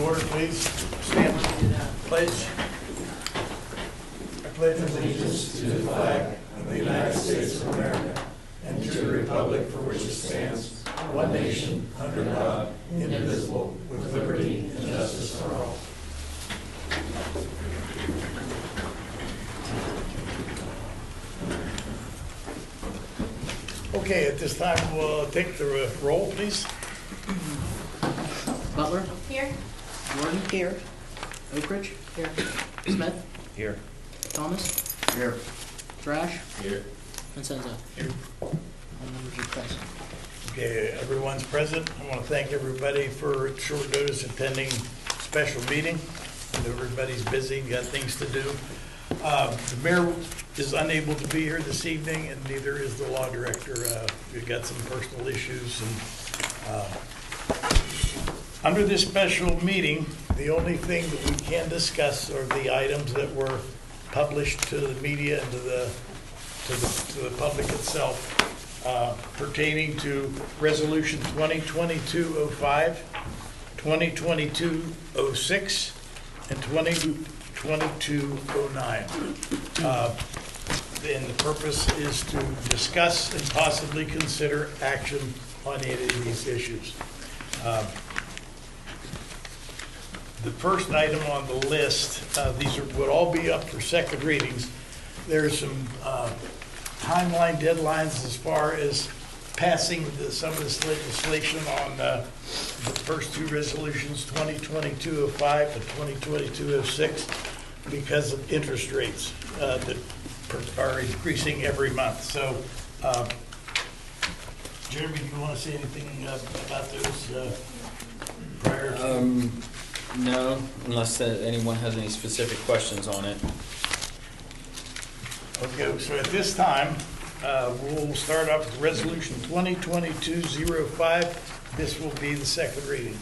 order, please. Stand. Pledge. I pledge allegiance to the flag of the United States of America and to the republic for which it stands, one nation, under God, indivisible, with liberty and justice for all. Okay, at this time, we'll take the roll, please. Butler? Here. Jordan? Here. Oak Ridge? Here. Smith? Here. Thomas? Here. Thrash? Here. Vincenzo? Here. All members are present. Okay, everyone's present. I want to thank everybody for short notice attending special meeting. I know everybody's busy, got things to do. The mayor is unable to be here this evening, and neither is the law director. We've got some personal issues. And under this special meeting, the only thing that we can discuss are the items that were published to the media and to the public itself, pertaining to Resolution 2022-05, 2022-06, and 2022-09. And the purpose is to discuss and possibly consider action on any of these issues. The first item on the list, these would all be up for second readings. There's some timeline deadlines as far as passing some of this legislation on the first two resolutions, 2022-05 and 2022-06, because of interest rates that are increasing every month. So, Jeremy, do you want to say anything about those prior to? No, unless anyone has any specific questions on it. Okay, so at this time, we'll start off with Resolution 2022-05. This will be the second reading.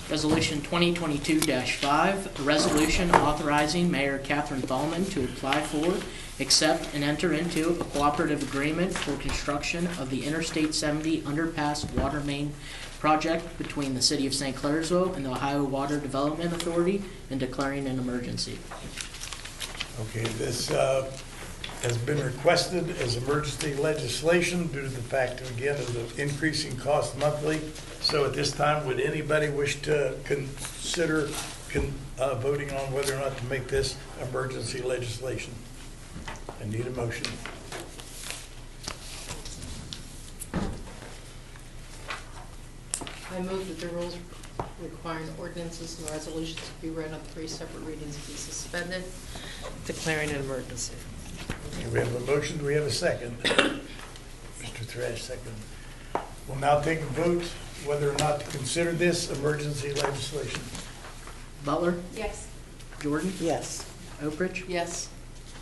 Resolution 2022-5, a resolution authorizing Mayor Catherine Thalman to apply for, accept, and enter into a cooperative agreement for construction of the Interstate 70 underpass water main project between the City of St. Clairsville and the Ohio Water Development Authority and declaring an emergency. Okay, this has been requested as emergency legislation due to the fact, again, of the increasing cost monthly. So at this time, would anybody wish to consider voting on whether or not to make this emergency legislation? I need a motion. I move that the rules requiring ordinances and resolutions to be read on 3 separate readings be suspended, declaring an emergency. Okay, we have a motion. Do we have a second? Mr. Thrash, second. We'll now take a vote whether or not to consider this emergency legislation. Butler? Yes. Jordan? Yes. Oak Ridge? Yes.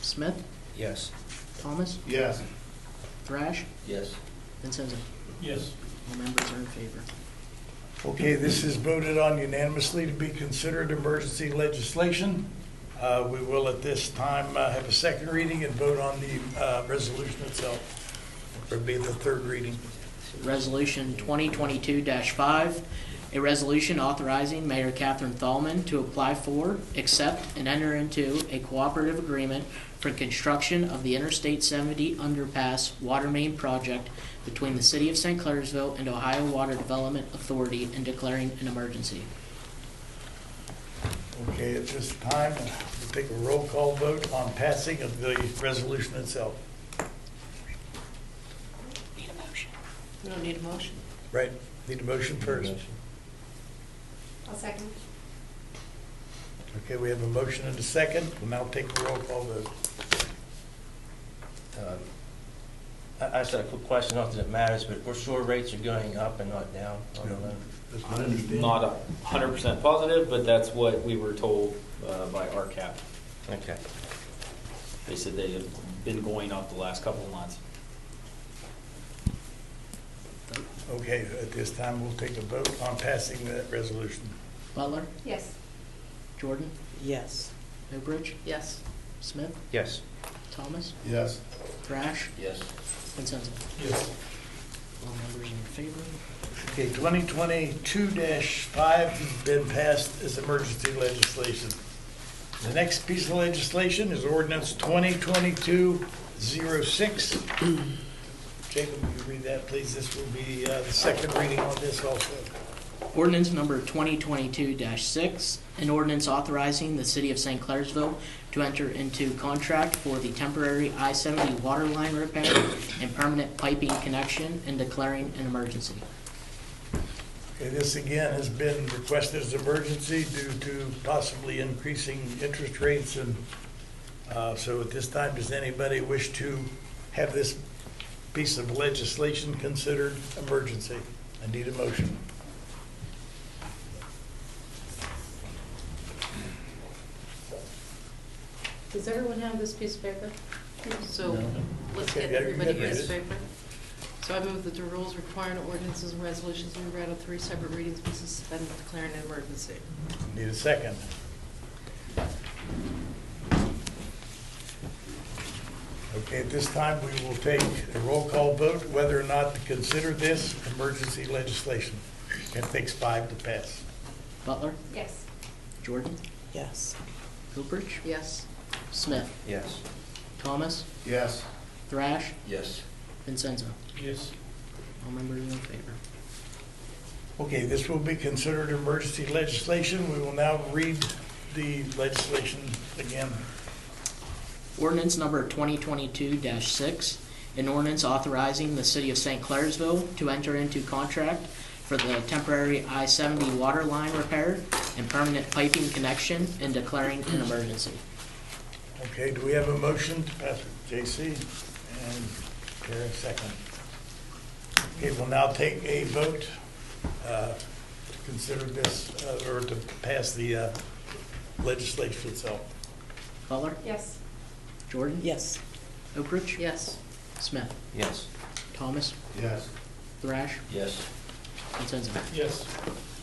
Smith? Yes. Thomas? Yes. Thrash? Yes. Vincenzo? Yes. All members are in favor. Okay, this is voted on unanimously to be considered emergency legislation. We will at this time have a second reading and vote on the resolution itself. It would be the third reading. Resolution 2022-5, a resolution authorizing Mayor Catherine Thalman to apply for, accept, and enter into a cooperative agreement for construction of the Interstate 70 underpass water main project between the City of St. Clairsville and Ohio Water Development Authority and declaring an emergency. Okay, at this time, we'll take a roll call vote on passing of the resolution itself. Need a motion. We don't need a motion. Right, need a motion first. I'll second. Okay, we have a motion and a second. We'll now take a roll call vote. I just had a quick question, not that it matters, but we're sure rates are going up and not down on the loan. I'm not 100% positive, but that's what we were told by RCAP. Okay. They said they have been going up the last couple of months. Okay, at this time, we'll take a vote on passing that resolution. Butler? Yes. Jordan? Yes. Oak Ridge? Yes. Smith? Yes. Thomas? Yes. Thrash? Yes. Vincenzo? Yes. All members in favor? Okay, 2022-5 has been passed as emergency legislation. The next piece of legislation is ordinance 2022-06. Jacob, will you read that, please? This will be the second reading on this also. Ordinance number 2022-6, an ordinance authorizing the city of St. Clairsville to enter into contract for the temporary I-70 water line repair and permanent piping connection and declaring an emergency. Okay, this again has been requested as emergency due to possibly increasing interest rates. And so at this time, does anybody wish to have this piece of legislation considered emergency? I need a motion. Does everyone have this piece of paper? So No. let's Okay, get yeah, you everybody a can read piece of it. paper. So I move that the rules requiring ordinances and resolutions to be read on 3 separate readings be suspended, declaring an emergency. Need a second. Okay, at this time, we will take a roll call vote whether or not to consider this emergency legislation. It takes 5 to pass. Butler? Yes. Jordan? Yes. Cooperage? Yes. Smith? Yes. Thomas? Yes. Thrash? Yes. Vincenzo? Yes. All members in favor? Okay, this will be considered emergency legislation. We will now read the legislation again. Ordinance number 2022-6, an ordinance authorizing the city of St. Clairsville to enter into contract for the temporary I-70 water line repair and permanent piping connection and declaring an emergency. Okay, do we have a motion to pass it? J.C. and Kara, second. Okay, we'll now take a vote to consider this, or to pass the legislation itself. Butler? Yes. Jordan? Yes. Oakridge? Yes. Smith? Yes. Thomas? Yes. Thrash? Yes. Vincenzo? Yes.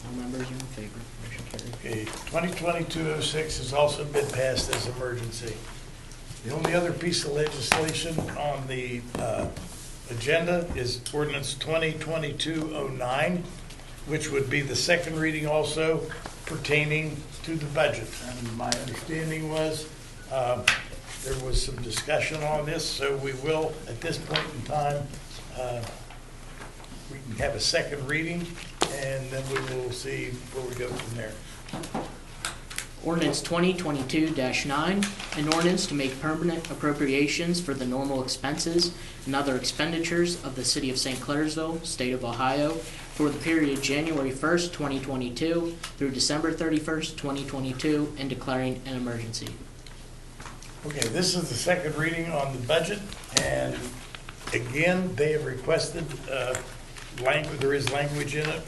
All members are in favor. Motion carried. Okay, 2022-06 has also been passed as emergency. The only other piece of legislation on the agenda is ordinance 2022-09, which would be the second reading also pertaining to the budget. And my understanding was there was some discussion on this, so we will, at this point in time, we can have a second reading, and then we will see where we go from there. Ordinance 2022-9, an ordinance to make permanent appropriations for the normal expenses and other expenditures of the city of St. Clairsville, state of Ohio, for the period January 1st, 2022 through December 31st, 2022, and declaring an emergency. Okay, this is the second reading on the budget, and again, they have requested language, there is language in it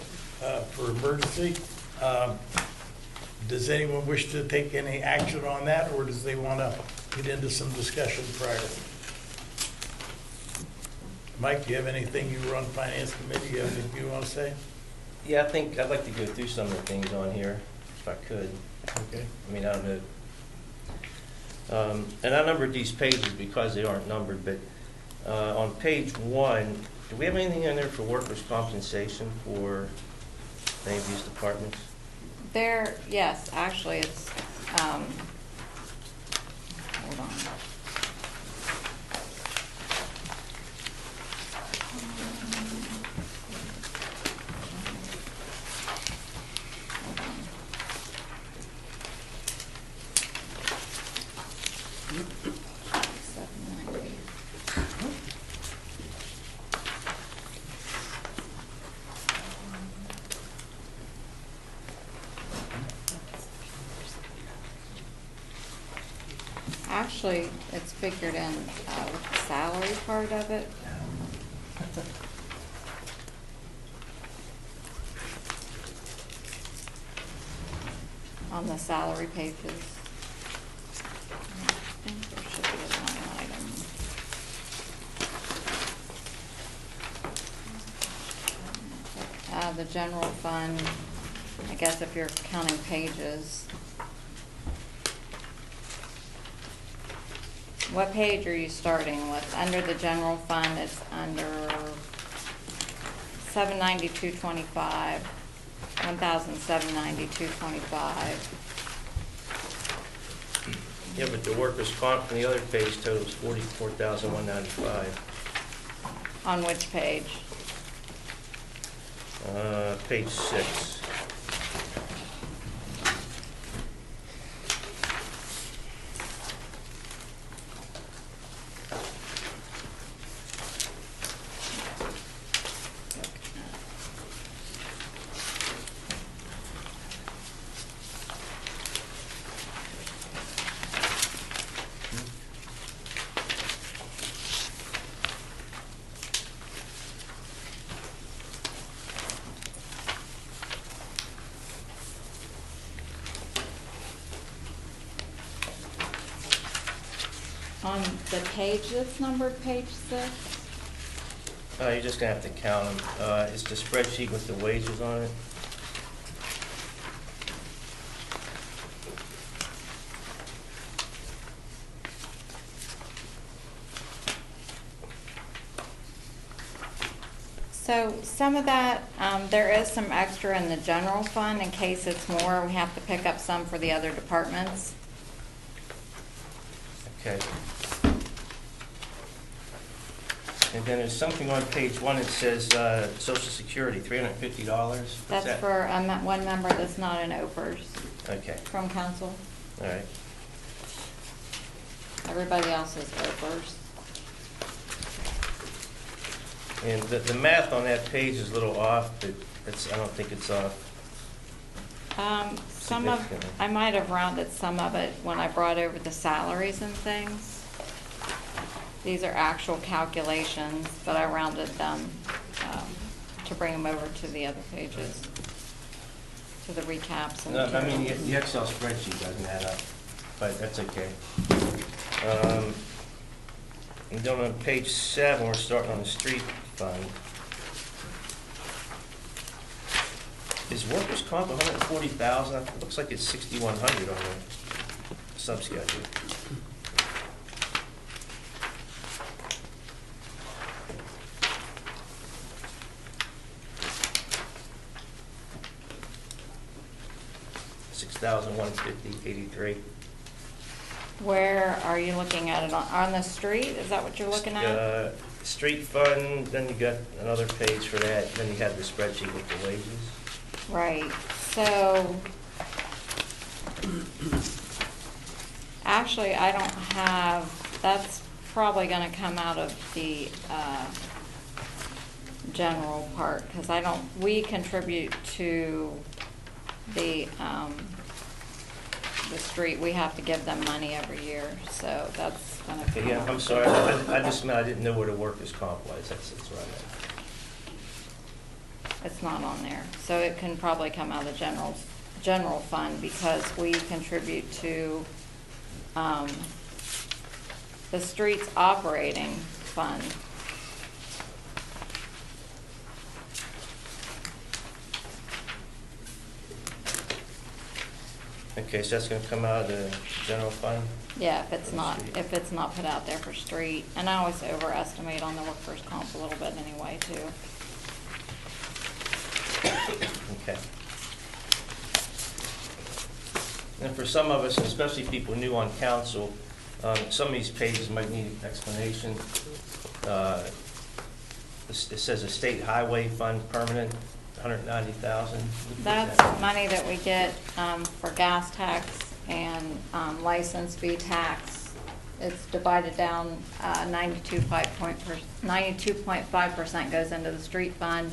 for emergency. Does anyone wish to take any action on that, or does they want to get into some discussion prior? Mike, do you have anything? You were on finance committee, you have anything you want to say? Yeah, I think I'd like to go through some of the things on here, if I could. Okay. I mean, I don't know. And I numbered these pages because they aren't numbered, but on page 1, do we have anything in there for workers' compensation for any of these departments? There, yes, actually, it's, hold on. Actually, it's figured in with the salary part of it. On the salary pages. I think there should be a line item. The general fund, I guess if you're counting pages. What page are you starting with? Under the general fund, it's under $792.25, $1,792.25. Yeah, but the workers' comp on the other page totals $44,195. On which page? Page 6. On the page that's numbered, page 6? You're just gonna have to count them. It's the spreadsheet with the wages on it. So some of that, there is some extra in the general fund in case it's more. We have to pick up some for the other departments. Okay. And then there's something on page 1 that says Social Security, $350. What's That's that? for one member that's not an OPERS Okay, from council. all right. Everybody else is OPERS. And the math on that page is a little off, but I don't think it's off. Some of, Significantly. I might have rounded some of it when I brought over the salaries and things. These are actual calculations, but I rounded them to bring them over to the other pages, to the recaps and No, I mean, materials. the Excel spreadsheet doesn't add up, but that's okay. And then on page 7, we're starting on the street fund. Is workers' comp 140,000? It looks like it's 6,100 on the subschedule. $6,150.83. Where are you looking at it? On the street? Is that what you're looking at? Street fund, then you got another page for that, then you have the spreadsheet with the wages. Right, so, actually, I don't have, that's probably gonna come out of the, general part, because we contribute to the street, we have to give them money every year, so that's gonna come Okay, yeah, out. I'm sorry, I just meant I didn't know where the workers' comp was, that's what I meant. It's not on there, so it can probably come out of the general fund, because we contribute to, the streets operating fund. Okay, so that's gonna come out of the general fund? Yeah, if it's not put out there for street, and I always overestimate on the workers' comp a little bit anyway, too. Okay. And for some of us, and especially people new on council, some of these pages might need explanation. It says a state highway fund permanent, 190,000. That's money that we get for gas tax and license fee tax. It's divided down, 92.5% goes into the street fund,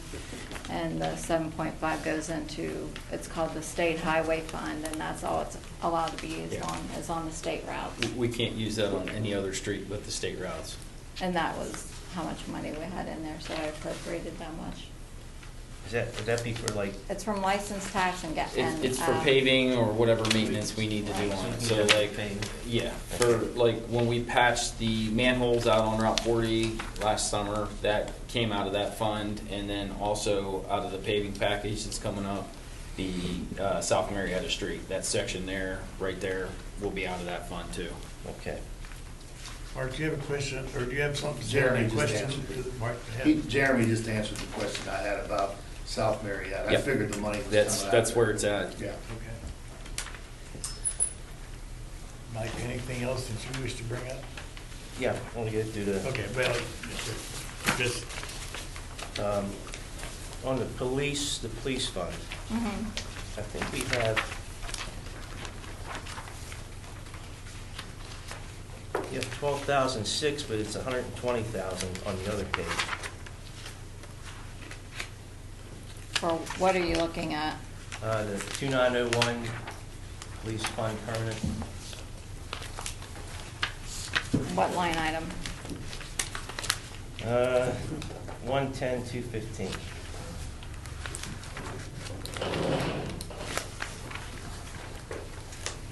and the 7.5 goes into, it's called the state highway fund, and that's all it's allowed to be used Yeah. on, is on the state routes. We can't use that on any other street but the state routes. And that was how much money we had in there, so I appropriated that much. Would that be for like, It's from license tax and gas. It's for paving or whatever maintenance we need to do on it. So like, yeah, for like when we patched the manholes out on Route 40 last summer, that came out of that fund, and then also out of the paving package that's coming up, the South Marietta Street, that section there, right there, will be out of that fund too. okay. Mark, do you have a question, or do you have something? Jeremy Any just questions? answered it. Mark, yeah. Jeremy just answered the question I had about South Marietta. I Yep. figured the money was That's, coming out. that's where it's at. Yeah. Okay. Mike, anything else that you wish to bring up? Yeah, I want to do the, Okay, well, just, on the police fund, Mhm. I think we have, you have 12,006, but it's 120,000 on the other page. For what are you looking at? The 2901 police fund permanent, What line item? 110,215.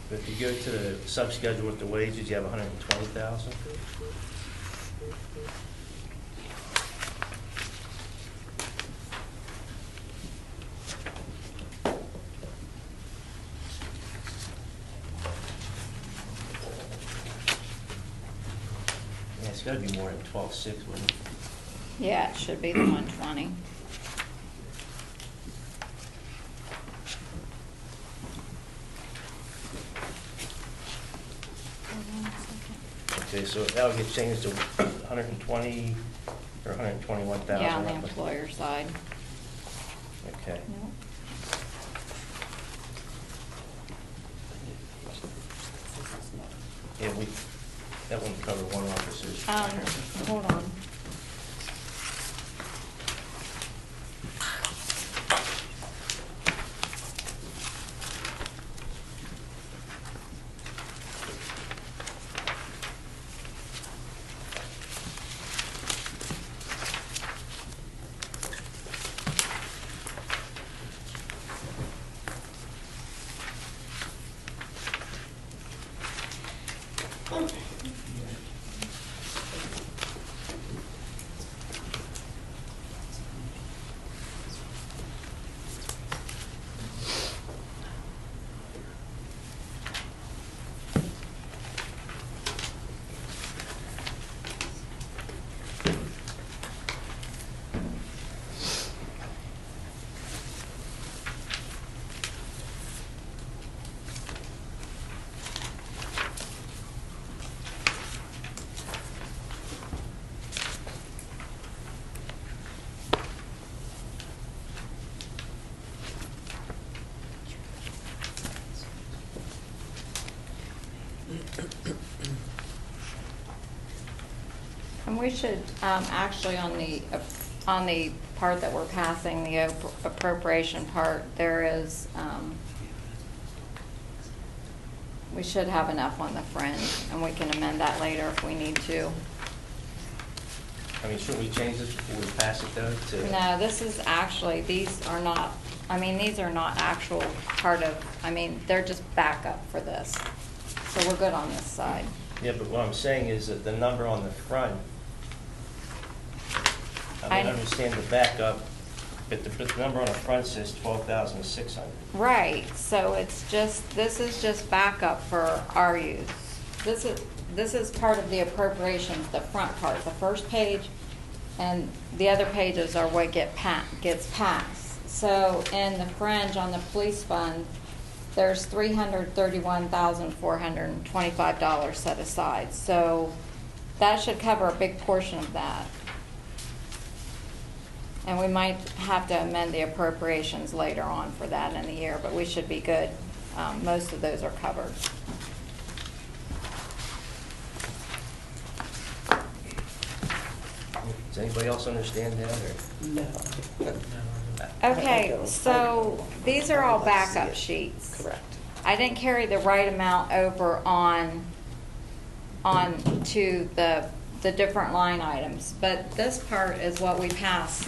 But if you go to the sub-schedule with the wages, you have 120,000. Yeah, it's gotta be more than 12,600, wouldn't it? Yeah, it should be the 120. Okay, so that would get changed to 120 or 121,000. Yeah, on the roughly. employer side. Okay. Nope. Yeah, that wouldn't cover one officer's. Hold on. And we should, actually, on the part that we're passing, the appropriation part, there is, we should have enough on the fringe, and we can amend that later if we need to. I mean, shouldn't we change this before we pass it though to? No, this is actually, these are not actual part of, they're just backup for this. So we're good on this side. Yeah, but what I'm saying is that the number on the front, I understand the backup, but the number on the front says 12,600. Right, so it's just, this is just backup for our use. This is part of the appropriations, the front part, the first page, and the other pages are what gets passed. So in the fringe on the police fund, there's $331,425 set aside. So that should cover a big portion of that. And we might have to amend the appropriations later on for that in the year, but we should be good. Most of those are covered. Does anybody else understand that, or? No. Okay, so these are all backup sheets. Correct. I didn't carry the right amount over on to the different line items, but this part is what we passed.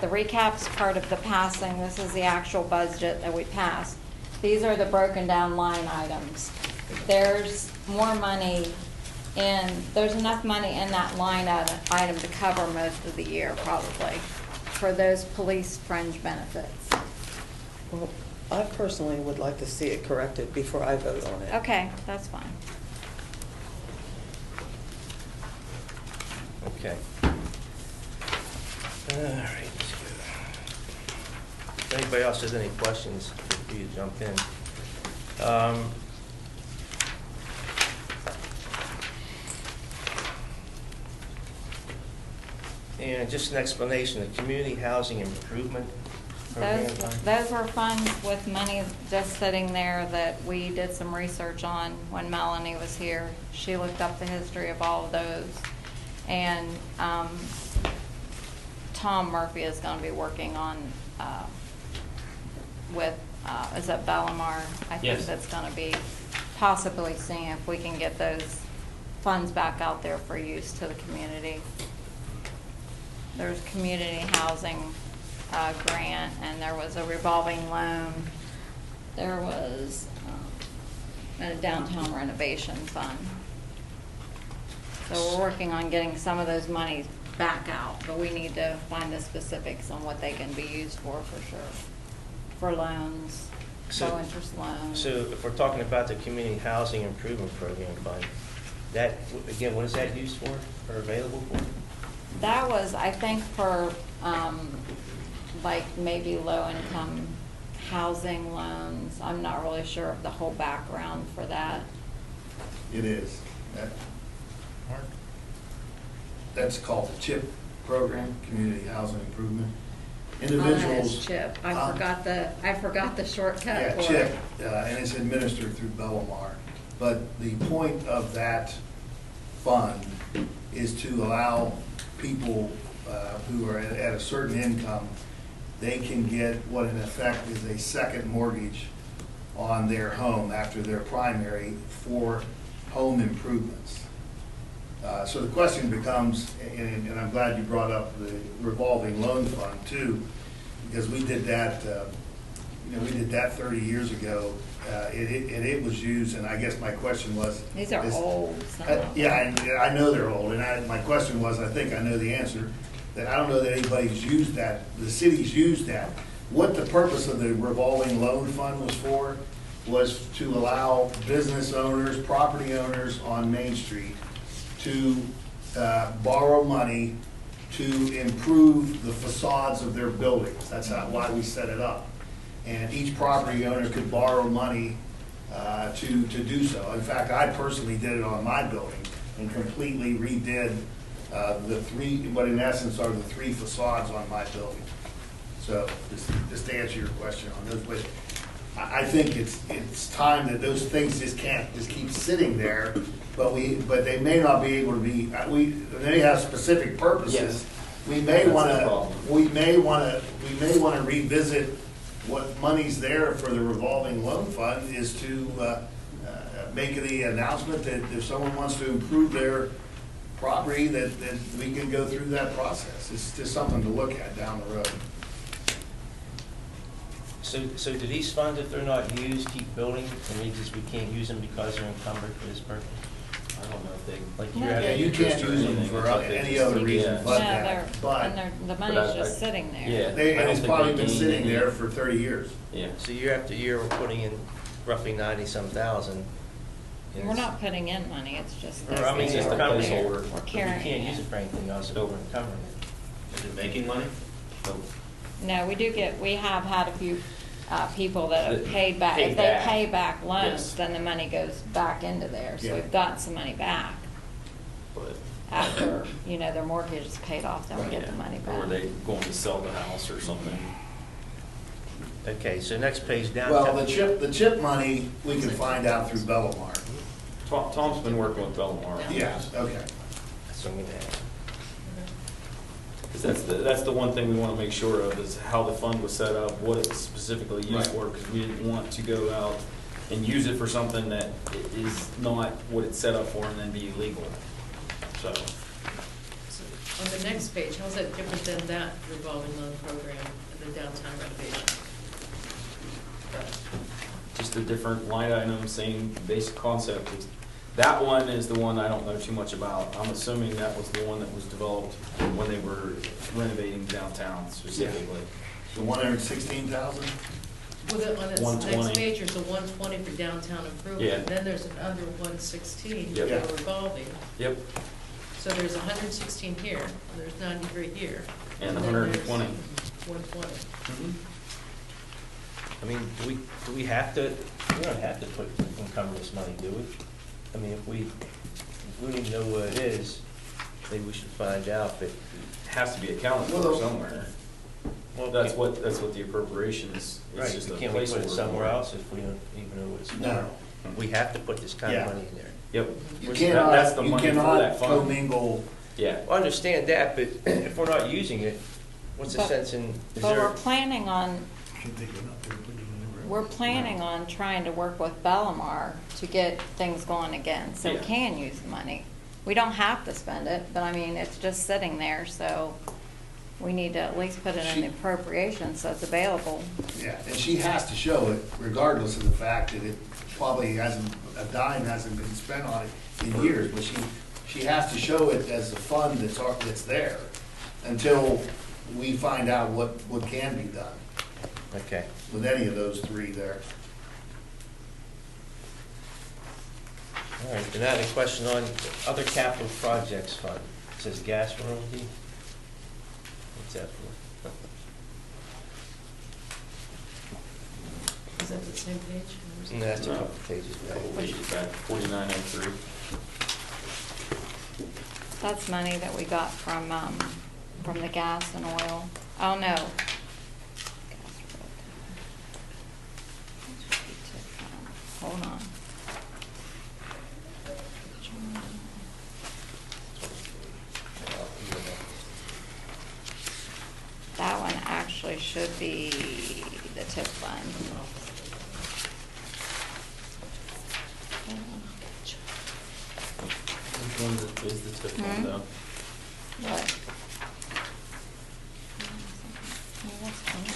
The recap's part of the passing. This is the actual budget that we passed. These are the broken down line items. There's more money there's enough money in that line item to cover most of the year probably for those police fringe benefits. Well, I personally would like to see it corrected before I vote on it. Okay, that's fine. Okay. All right. If anybody else has any questions, feel free to jump in. And just an explanation, the community housing improvement program. Those were funds with money just sitting there that we did some research on when Melanie was here. She looked up the history of all of those. And Tom Murphy is going to be working on with, is it Bellamar? I think Yes. that's going to be possibly seeing if we can get those funds back out there for use to the community. There's community housing grant, and there was a revolving loan. There was a downtown renovation fund. So we're working on getting some of those monies back out, but we need to find the specifics on what they can be used for sure. For loans, low interest loans. So if we're talking about the community housing improvement program fund, that, again, what is that used for or available for? That was, I think, for like maybe low-income housing loans. I'm not really sure of the whole background for that. It is. That's called the CHIP program, Community Housing Improvement. Individuals. CHIP. I forgot the shortcut Yeah, for CHIP, it. and it's administered through Bellamar. But the point of that fund is to allow people who are at a certain income, they can get what in effect is a second mortgage on their home after their primary for home improvements. So the question becomes, and I'm glad you brought up the revolving loan fund too, because we did that, we did that 30 years ago. It was used, and I guess my question was. These are old. Yeah, I know they're old, and my question was, I think I know the answer, that I don't know that anybody's used that, the city's used that. What the purpose of the revolving loan fund was for was to allow business owners, property owners on Main Street to borrow money to improve the facades of their buildings. That's why we set it up. And each property owner could borrow money to do so. In fact, I personally did it on my building and completely redid the three, what in essence are the three facades on my building. So just to answer your question on those, but I think it's time that those things just can't just keep sitting there. But they may not be able to be. They have specific purposes. Yes. We may want That's the to. problem. We may want to revisit what money's there for the revolving loan fund is to make the announcement that if someone wants to improve their property, that we can go through that process. It's just something to look at down the road. So do these funds, if they're not used, keep building, and we can't use them because they're encumbered for this purpose? I don't know if they, Like No, you're at Yeah, you can't use them for any other reason but that. But The money's just sitting there. yeah. I don't it's think probably they been gain sitting any- there for 30 years. Yeah. So year after year, we're putting in roughly 90-some thousand. We're not putting in money, it's just. Or, I mean, those just are a there. placeholder. We're But we carrying can't use it. it for anything else, so we're encumbering it. Is it making money? No, we have had a few people that have That paid back. paid If they back. pay back loans, Yes. then the money goes back into there. So Yeah. we've gotten some money back. But, After, their mortgage is paid off, then we get the money Or are back. they going to sell the house or something? Okay, so next page down. Well, the chip money, we can find out through Bellamar. Tom's been working with Bellamar. Yeah, okay. So I'm gonna add. Because that's the one thing we want to make sure of is how the fund was set up, what it's specifically used Right. for, because we didn't want to go out and use it for something that is not what it's set up for and then be illegal. So, So, on the next page, how's that different than that revolving loan program and the downtown renovation? just a different line item, same basic concept. That one is the one I don't know too much about. I'm assuming that was the one that was developed when they were renovating downtown specifically. The 116,000? Well, on this 120. next page, there's a 120 for downtown improvement. Yeah. And then there's an under 116 Yep. Yeah. for revolving. Yep. So there's 116 here, and there's 93 here. And then 120. there's 120. I mean, do we have to, we don't have to encumber this money, do we? I mean, if we don't even know what it is, maybe we should find out, but. It has to be accounted for Well, somewhere. Well, That's what the appropriation is. It's Right, just a can't we put it placeholder. somewhere else if we don't even know what it's for? No. We have to put this kind of Yeah. money in there. Yep. You Which- cannot, that's the you money for cannot that fund. commingle. Yeah. I understand that, but if we're not using it, what's the But- sense in, is But there? we're planning on, trying to work with Bellamar to get things going again, so we Yeah. can use the money. We don't have to spend it, but I mean, it's just sitting there, so we need to at least put it in the appropriation so it's available. Yeah, and she has to show it regardless of the fact that it probably hasn't, a dime hasn't been spent on it in years, but she has to show it as a fund that's there until we find out what can be done Okay. with any of those three there. All right, then I have a question on other capital projects fund. It says gas royalty. What's that for? Is that the same page? No, that's a No. couple pages back. Couple pages back, 4903. That's money that we got from the gas and oil. Oh, no. Hold on. That one actually should be the TIP fund. Which one is the tip one though? What? Yeah, that's coming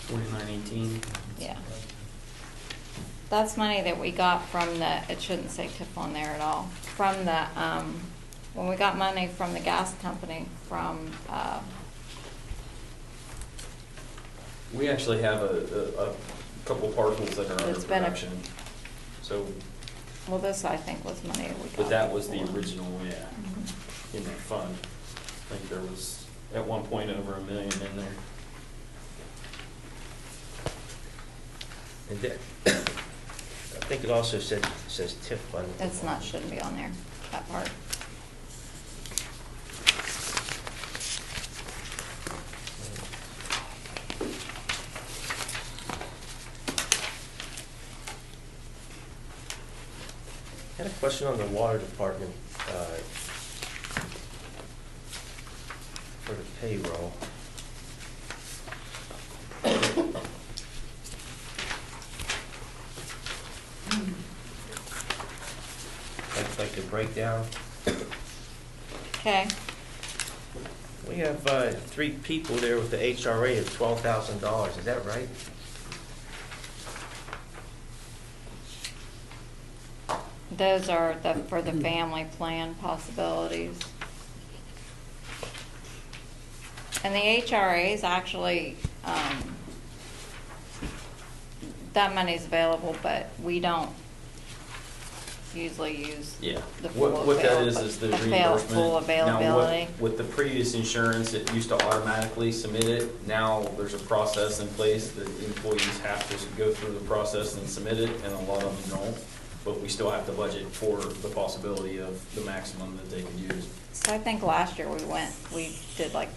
4918. Yeah. That's money that we got from the, it shouldn't say TIP on there at all, from the, when we got money from the gas company, from, We actually have a couple parcels that are under It's been a- production. So, well, this I think was money that we got. but that was the before. original, yeah, Mhm. in that fund. I think there was, at one point, over $1 million in there. And that, I think it also says TIF fund. It's not, shouldn't be on there, that part. I had a question on the water department, for the payroll. Like the breakdown, Okay, we have, 3 people there with the HRA of $12,000, is that right? those are for the family plan possibilities. And the HRAs actually, that money's available, but we don't usually use Yeah. the full What that is the reimbursement. full Now, availability. with the previous insurance, it used to automatically submit it. Now, there's a process in place that employees have to go through the process and submit it, and a lot of them don't. But we still have to budget for the possibility of the maximum that they could use. So I think last year we did like,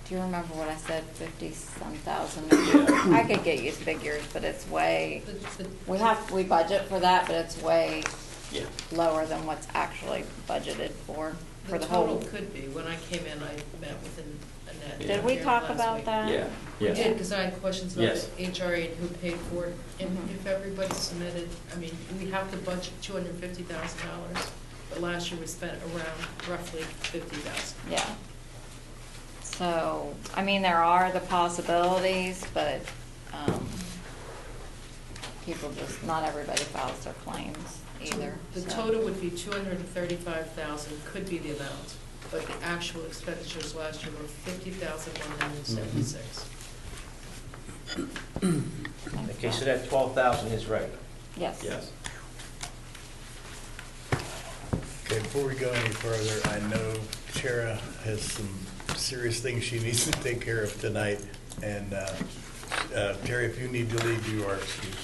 do you remember what I said, 50-some thousand? I could get you figures, but it's way, we budget for that, but it's way Yeah. lower than what's actually budgeted for The the total whole. could be, when I came in, I met with Annette. Did Did we here talk last about week. that? Yeah. We Yeah. did, because I had questions about Yes. the HRA and who paid for it. And Mhm. if everybody submitted, I mean, we have to budget $250,000, but last year we spent around roughly $50,000. Yeah. So, I mean, there are the possibilities, but, people just, not everybody files their claims either. The so. total would be 235,000, could be the amount, but the actual expenditures last year were 50,176. Okay, so that 12,000 is right. Yes. Yes. Good. Before we go any further, I know Tara has some serious things she needs to take care of tonight. And Terry, if you need to leave, you are excused.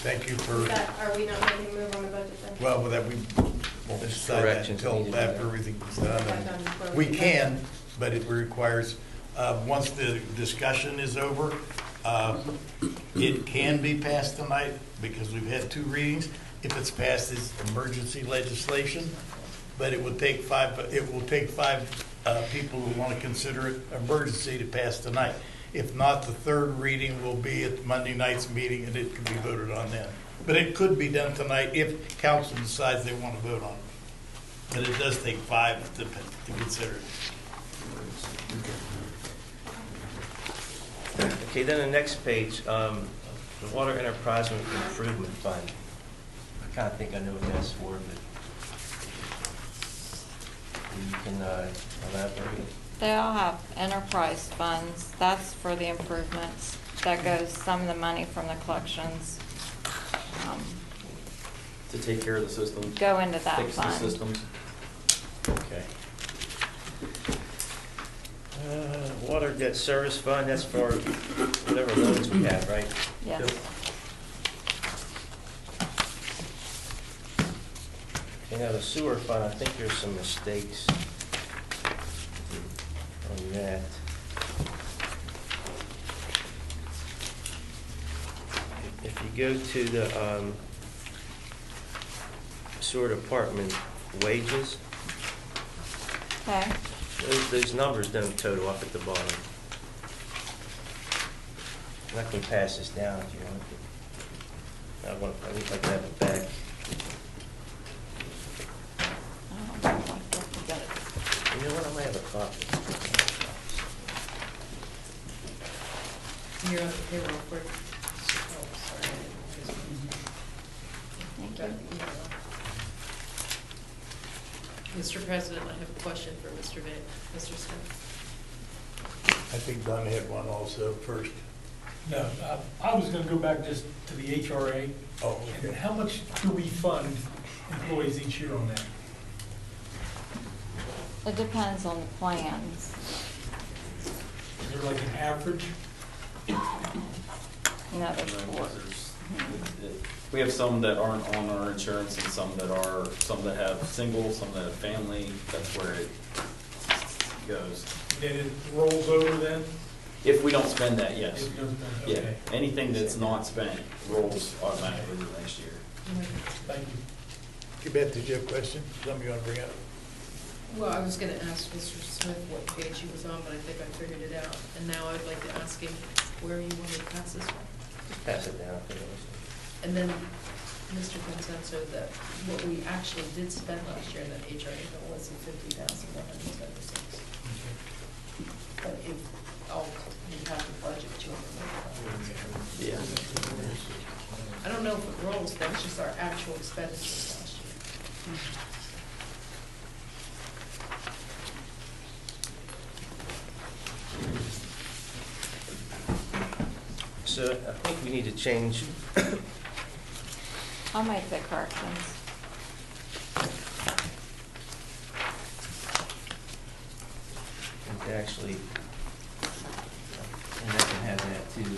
Thank you for, Are we not making a move on the budget then? well, that we won't There's decide that corrections until needed. after everything's done. Okay, done before We we- can, but it requires, once the discussion is over, it can be passed tonight because we've had 2 readings. If it's passed as emergency legislation, but it will take 5 people who want to consider it emergency to pass tonight. If not, the 3rd reading will be at Monday night's meeting and it can be voted on then. But it could be done tonight if council decides they want to vote on it. But it does take 5 to consider it. Okay, then the next page, the Water Enterprise Improvement Fund. I kind of think I know what that's for, but you can elaborate. They all have enterprise funds. That's for the improvements. That goes some of the money from the collections. To take care of the system. Go into that Fix the fund. systems. Okay. Water Debt Service Fund, that's for whatever loans we have, right? Yes. Okay, now the sewer fund, I think there's some mistakes on that. If you go to the sewer department wages, Okay. those numbers don't total up at the bottom. I can pass this down if you want. I would like to have it back. You know what, I might have a copy. You're on the payroll for, oh, sorry. Thank you. Mr. President, I have a question for Mr. Smith. I think Don had one also first. No, I was gonna go back just to the HRA. Oh, And how much do we fund employees each year on that? It depends on the plans. Is there like an average? No, there's 4. We have some that aren't on our insurance and some that are, some that have single, some that have family. That's where it goes. Then it rolls over then? If we don't spend that, yes. If it goes down, Yeah, okay. anything that's not spent rolls automatically to the next year. Thank you. Okay, Beth, did you have a question? Something you want to bring up? Well, I was gonna ask Mr. Smith what page he was on, but I think I figured it out. And now I'd like to ask him where you want to pass this from. Just pass it down. if you want. And then, Mr. Vincenzo, that what we actually did spend last year in that HRA bill was $50,176. But if, you have the budget to Yeah. I don't know if it rolls, that's just our actual expenditures last year. So I think we need to change, I'll make the corrections. and actually, and I can have that too.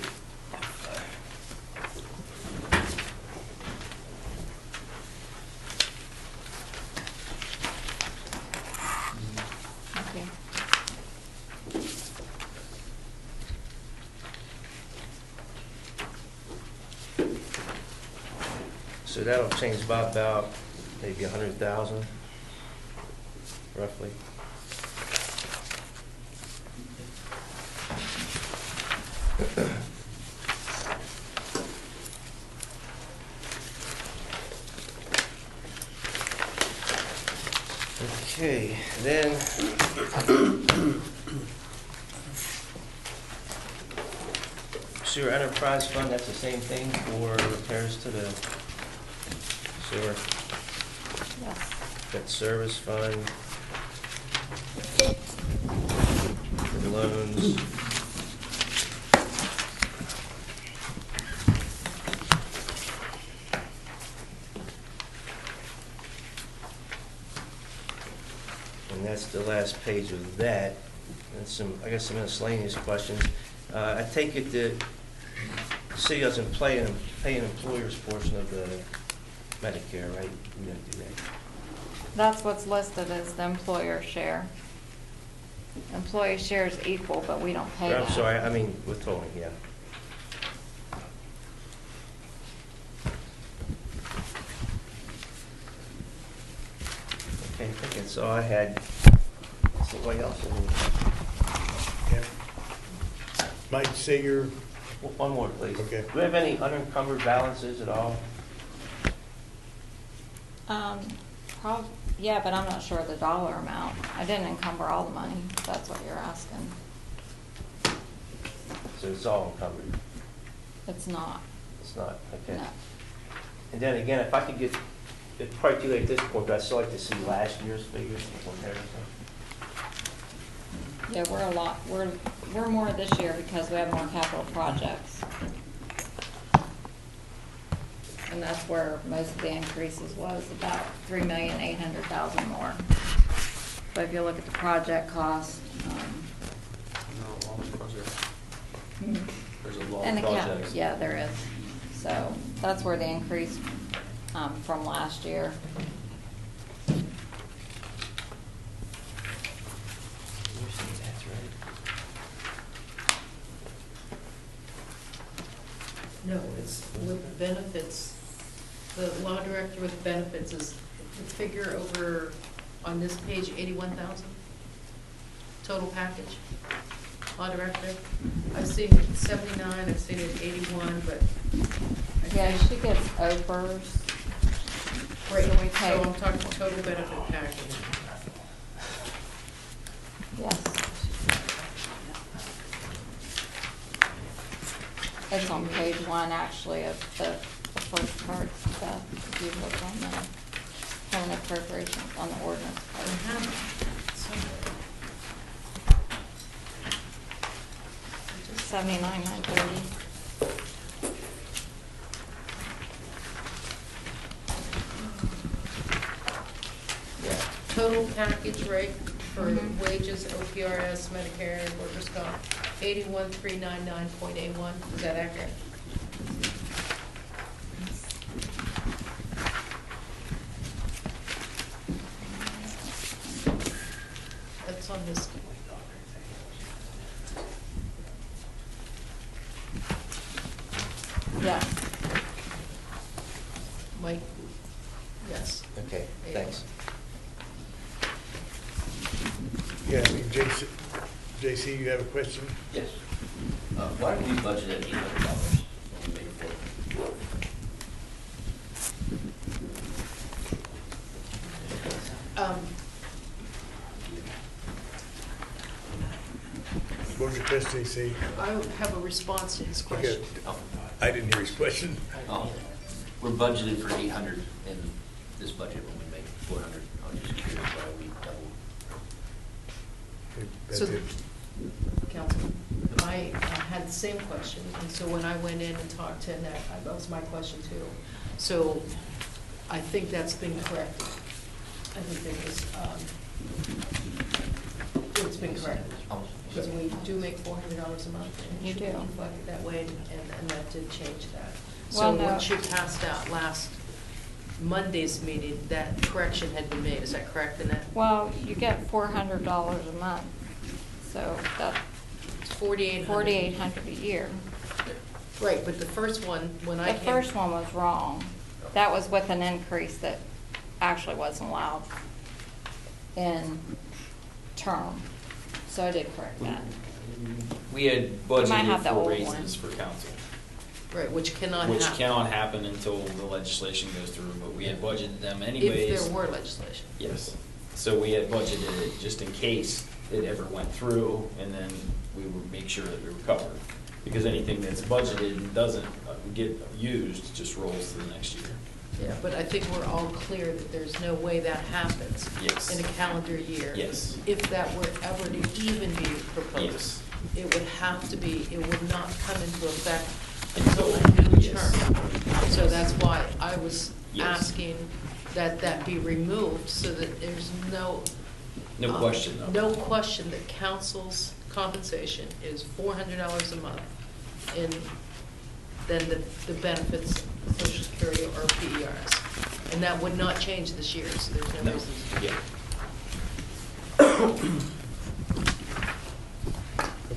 Thank you. So that'll change by about maybe 100,000, roughly. Okay, then sewer enterprise fund, that's the same thing for repairs to the sewer. Yes. Debt service fund. For loans. And that's the last page of that. And I got some miscellaneous questions. I take it that the city doesn't pay an employer's portion of the Medicare, right? We don't do that. That's what's listed as the employer share. Employee share is equal, but we don't pay that. I'm sorry, I mean, withholding, yeah. Okay, I think that's all I had. Somebody else? Yeah. Mike, say your, One more, please. Okay. Do we have any unencumbered balances at all? Yeah, but I'm not sure of the dollar amount. I didn't encumber all the money, if that's what you're asking. So it's all encumbered? It's not. It's not, okay. No. And then again, if I could get, it's probably too late at this point, but I'd still like to see last year's figures in comparison. Yeah, we're more this year because we have more capital projects. And that's where most of the increases was, about $3,800,000 more. But if you look at the project cost, There's a lot and of the cap, projects. yeah, there is. So that's where the increase from last year. That's right. No, it's with the benefits, the law director with benefits is the figure over on this page, 81,000? Total package, law director. I've seen 79, I've seen it 81, but I Yeah, think, she gets OPERS. right, So we pay. so I'm talking total benefit package. Yes. It's on page 1, actually, of the first part, Beth, if you look on the home appropriations on the ordinance I part. have it somewhere. 79,930. Yeah, total package rate for Mhm. wages, OPRS, Medicare, and workers' comp, 81,399.81, is that accurate? That's on this. Yeah. Mike? Yes. Okay, thanks. yeah, I mean, JC, you have a question? Yes. Why did we budget at $800 when we made it What was your question, JC? I have a response to his Okay, question. I didn't hear his question. We're budgeted for 800 in this budget when we make 400. I'm just curious why we doubled. That's So- it. Councilman, I had the same question, and so when I went in and talked to Annette, that was my question too. So I think that's been corrected. I think there was, it's been corrected. Because we do make $400 a month. And You it should be do. reflected that way, and that did change that. Well, So no. what you passed out last Monday's meeting, that correction had been made, is that correct, Annette? Well, you get $400 a month, so that's It's 4,800. 4,800 a year. Right, but the first one, when I The came. first one was wrong. That was with an increase that actually wasn't allowed in term. So I did correct that. We had might have budgeted the for old raises one. for council, Right, which cannot happen. which cannot happen until the legislation goes through, but we had budgeted them If anyways. there were legislation. Yes. So we had budgeted it just in case it ever went through, and then we would make sure that we were covered. Because anything that's budgeted and doesn't get used just rolls to the next year. Yeah, but I think we're all clear that there's no way that happens. Yes. In a calendar year. Yes. If that were ever to even be proposed. Yes. It would have to be, it would not come into effect until a new Yes. term. So that's why I was Yes. asking that that be removed, so that there's no, No question, though. No question that council's compensation is $400 a month in, then the benefits, Social Security or PERS. And that would not change this year, so there's no No. reason. Yeah.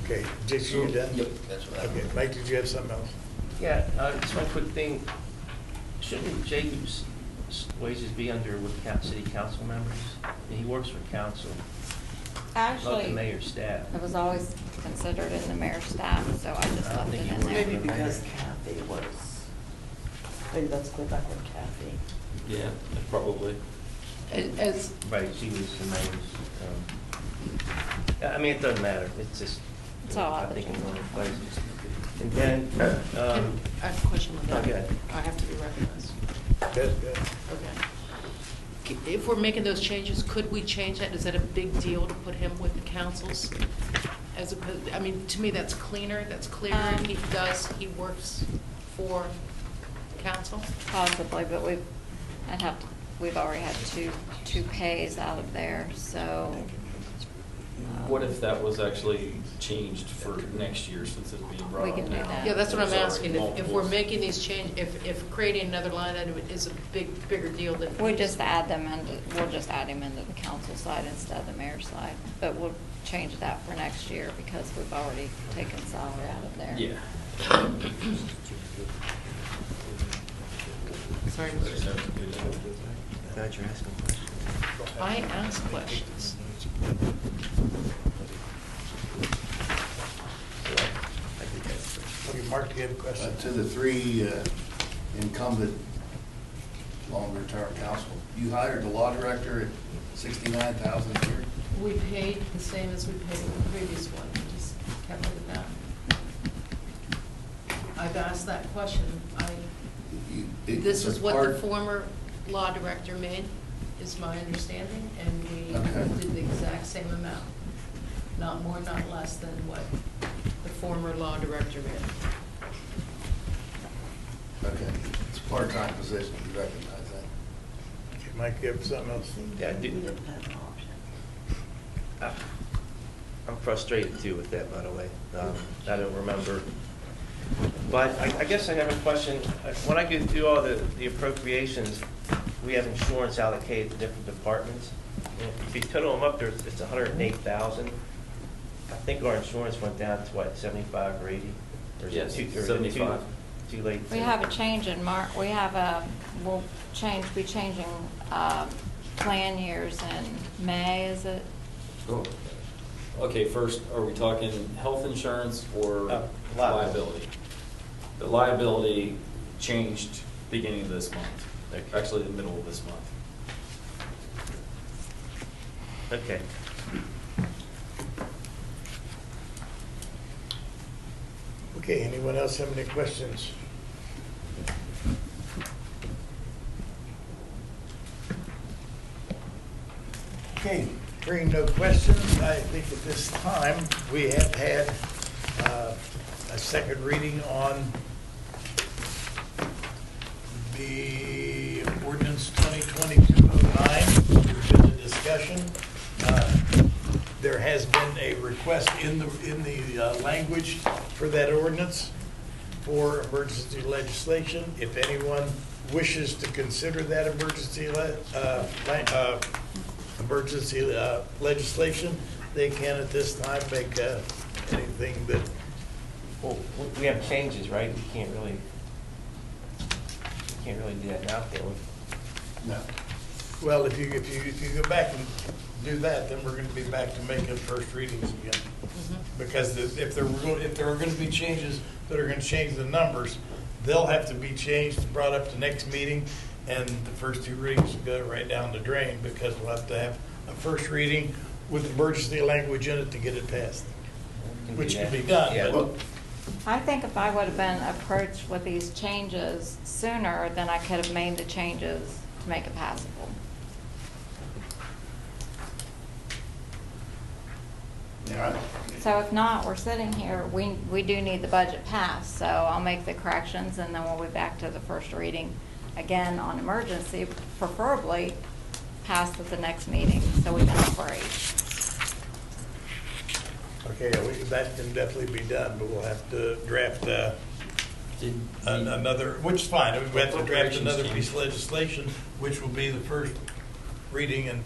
Okay, Jason, you done? Yep, that's what I. Okay, Mike, did you have something else? Yeah, just one quick thing. Shouldn't Jacob's wages be under with city council members? He works for council, not the Actually, mayor's staff. it was always considered in the mayor's staff, so I just I left think it you in would. there. Maybe because Kathy was, maybe let's go back with Kathy. Yeah, probably. As, Right, she was the mayor's. I mean, it doesn't matter, it's just, It's all I out think in there. one places. And then, I have a question on no, that. go ahead. I have to be recognized. Good, good. Okay. If we're making those changes, could we change that? Is that a big deal to put him with the councils? As opposed, I mean, to me, that's cleaner, that's clearer. He works for council. Possibly, but we've already had two pays out of there, so. What if that was actually changed for next year since it's being brought We up can do now? that. Yeah, that's what I'm There's asking. already If we're multiples. making these change, if creating another line item is a bigger deal than. We'll just add him into the council side instead of the mayor's side. But we'll change that for next year because we've already taken salary out of there. Yeah. Sorry, Glad you're asking questions. I ask questions. Okay, Mark, do you have a question? To the three incumbent longer-term council, you hired the law director at $69,000 a year? We paid the same as we paid the previous one, we just kept it at that. I've asked that question. This is what the former law director made, is my understanding, and we Okay. did the exact same amount. Not more, not less than what the former law director made. Okay, it's a part-time position, you recognize that? Okay, Mike, you have something else? Yeah, I do. We didn't have an option. I'm frustrated too with that, by the way. I don't remember. But I guess I have a question. When I go through all the appropriations, we have insurance allocated to different departments. And if you total them up, it's 108,000. I think our insurance went down to what, 75 or 80? Or is it Yes, too- or is it 75. Too late? We have a change in we have be changing, plan years in May, is it? Okay, first, are we talking health insurance or liability. liability? The liability changed beginning of this month, Okay. actually the middle of this month. Okay. Okay, anyone else have any questions? Okay, hearing no questions, I think at this time, we have had a second reading on the ordinance 2020-209. There's been a discussion. There has been a request in the language for that ordinance for emergency legislation. If anyone wishes to consider that emergency legislation, they can at this time make anything that. Well, we have changes, right? We can't really do that now, can we? No. Well, if you go back and do that, then we're going to be back to making first readings again. Because if there are going to be changes that are going to change the numbers, they'll have to be changed, brought up to next meeting, and the first two readings will go right down the drain because we'll have to have a first reading with emergency language in it to get it passed, which can be done. Yeah. But I think if I would have been approached with these changes sooner, then I could have made the changes to make it passable. Yeah, So if not, we're sitting here, we do need the budget passed, so I'll make the corrections and then we'll be back to the first reading again on emergency, preferably passed at the next meeting, so we can operate. Okay, that can definitely be done, but we'll have to draft another, which is fine. We have to draft another piece of legislation, which will be the first reading, and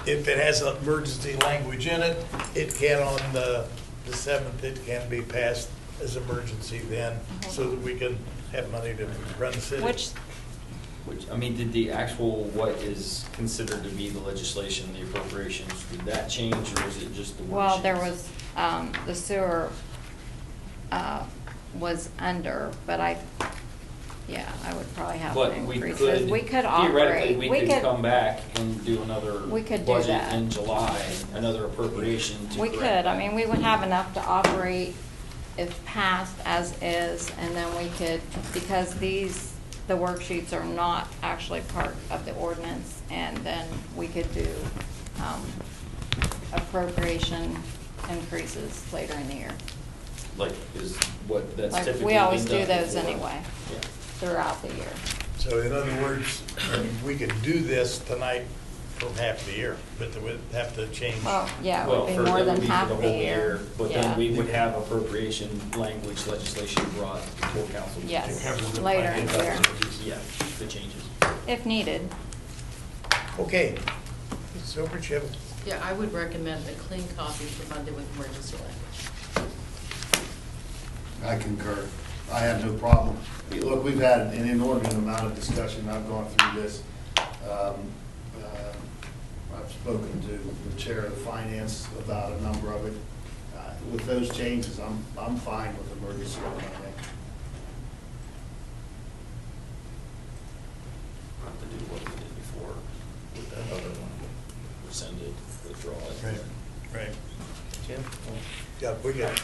if it has emergency language in it, it can, on the 7th, it can be passed as emergency then, so that we can have money to run the city. Which, I mean, did the actual, what is considered to be the legislation, the appropriations, did that change, or is it just the worksheets? well, there was, the sewer was under, but I would probably have to But increase. We could theoretically, operate. we could come back and do another We could do budget that. in July, another appropriation to We correct could, I that. mean, we would have enough to operate if passed as is, and then we could, because the worksheets are not actually part of the ordinance, and then we could do appropriation increases later in the year. Like, is what that's Like, typically we always been do done those before. anyway, Yeah. throughout the year. So in other words, we could do this tonight for half the year, but it would have to change. Well, yeah, it Well, would be for- more it would than be for half the the whole year. But Yeah. then we would have appropriation language legislation brought to full council. Yes, Have the later in the year, finances. Yeah, the changes. if needed. Okay. Ms. Silbert, you have, Yeah, I would recommend a clean copy for Monday with emergency language. I concur. I have no problem. Look, we've had an inordinate amount of discussion. I've gone through this. I've spoken to the chair of the finance about a number of it. With those changes, I'm fine with emergency on Monday. Not to do what we did before with that other one. Rescind it, withdraw it. right. Jim? Yeah, we got,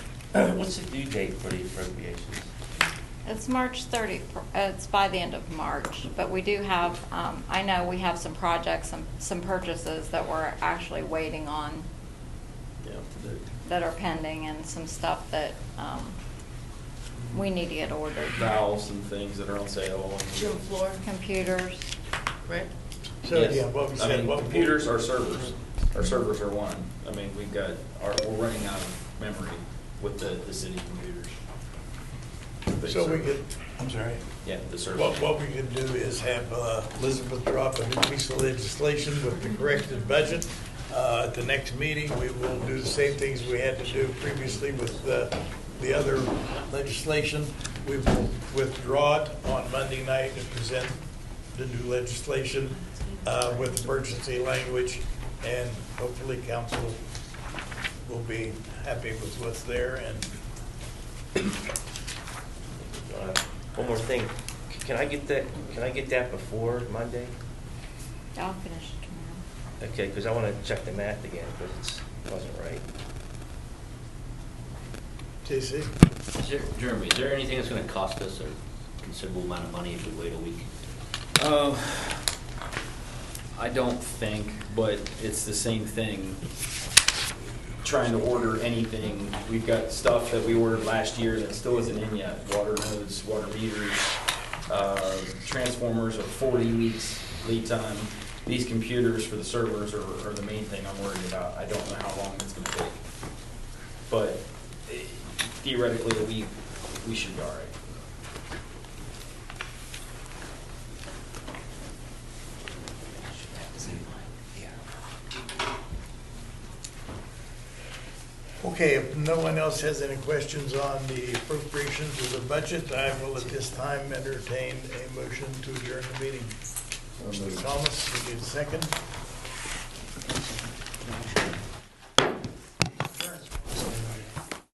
What's the due date for the appropriations? It's March 30, it's by the end of March, but we do have, I know we have some projects, some purchases that we're actually waiting on, Yeah, to do. that are pending, and some stuff that we need to get ordered. Valves and things that are on sale. Gym floor, Computers, right? so Yes. again, what we I said. mean, what- computers are servers. Our servers are one. I mean, we're running out of memory with the city computers. Big So we server. could, I'm sorry. Yeah, the servers. What we could do is have Elizabeth draw up a new piece of legislation with the corrected budget. At the next meeting, we will do the same things we had to do previously with the other legislation. We will withdraw it on Monday night and present the new legislation with emergency language, and hopefully council will be happy with what's there. And One more thing. Can I get that before Monday? I'll finish it tomorrow. Okay, because I want to check the math again, because it wasn't right. JC? Jeremy, is there anything that's gonna cost us a considerable amount of money if we wait a week? I don't think, but it's the same thing. Trying to order anything, we've got stuff that we ordered last year that still isn't in yet. Water nodes, water meters, transformers are 40 weeks lead time. These computers for the servers are the main thing I'm worried about. I don't know how long it's gonna take. But theoretically, we should be all right. Okay, if no one else has any questions on the appropriations of the budget, I will at this time entertain a motion to adjourn the meeting. Mr. Thomas, you need a second?